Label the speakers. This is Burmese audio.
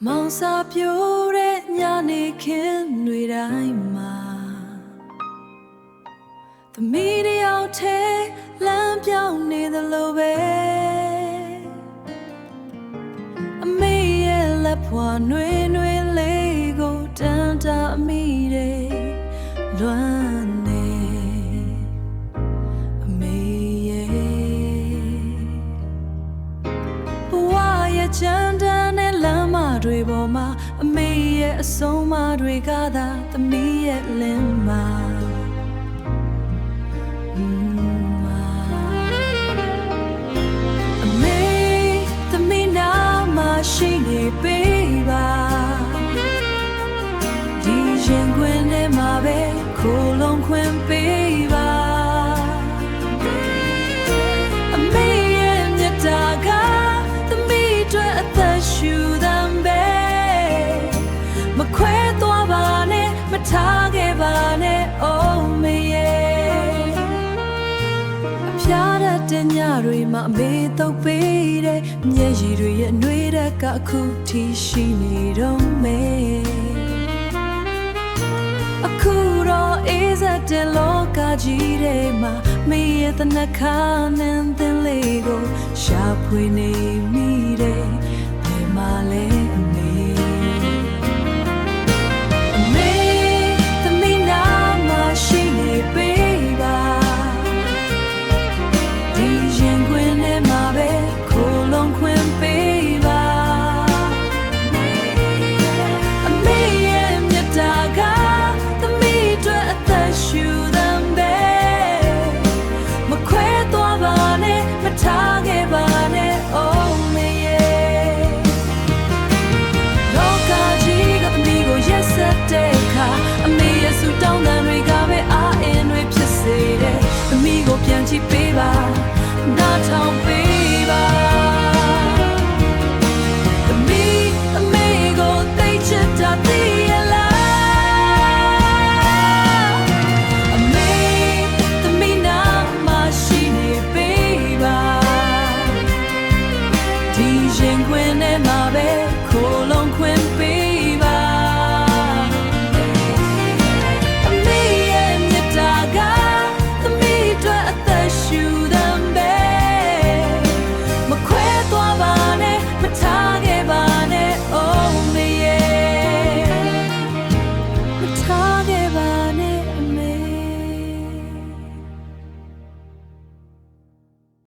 Speaker 1: မောင်စာပြိုးတဲ့ညနေခင်းတွေတိုင်းမှာသမီးတယောက်ထဲလမ်းပြောင်းနေသလိုပဲအမေရဲ့လက်ဖွာနွေနွေလေးကိုတန်တာအမိတဲ့လွမ်းနေအမေရဲ့ဘဝရဲ့ချမ်းသာနဲ့လမ်းမတွေပေါ်မှာအမေရဲ့အဆုံးအမတွေကသာသမီးရဲ့လင်းမှာရှိနေပေးပါဒီရင်ခွင်ထဲမှာပဲခိုးလုံးခွင်ပေးပါအမေရဲ့မြတ်တာကသမီးအတွက်အသက်ရှူသံပဲမခွဲသွားပါနဲ့မထားခဲ့ပါနဲ့အိုးမေရဲ့အဖျားတဲ့ညတွေမှာအမေတုပ်ပေးတဲ့မျက်ရည်တွေရဲ့နှွေးတဲ့ကအခုထိရှိနေတော့မယ်အခုတော့အေးစတဲ့လောကကြီးထဲမှာမေရဲ့တနခါနဲ့သင်လေးကိုရှာဖွေနေမိတယ်ဘယ်မှာလဲအမေသမီးနာမရှိနေပေးပါဒီရင်ခွင်ထဲမှာပဲခိုးလုံးခွင်ပေးပါအမေရဲ့မြတ်တာကသမီးအတွက်အသက်ရှူသံပဲမခွဲသွားပါနဲ့မထားခဲ့ပါနဲ့အိုးမေရဲ့လောကကြီးကသမီးကိုရက်စက်တဲ့အခါအမေရဲ့ဆူတောင်းတန်တွေကပဲအားအင်းတွေဖြစ်စေတယ်သမီးကိုပြန်ကြည့်ပေးပါနားထောင်ပေး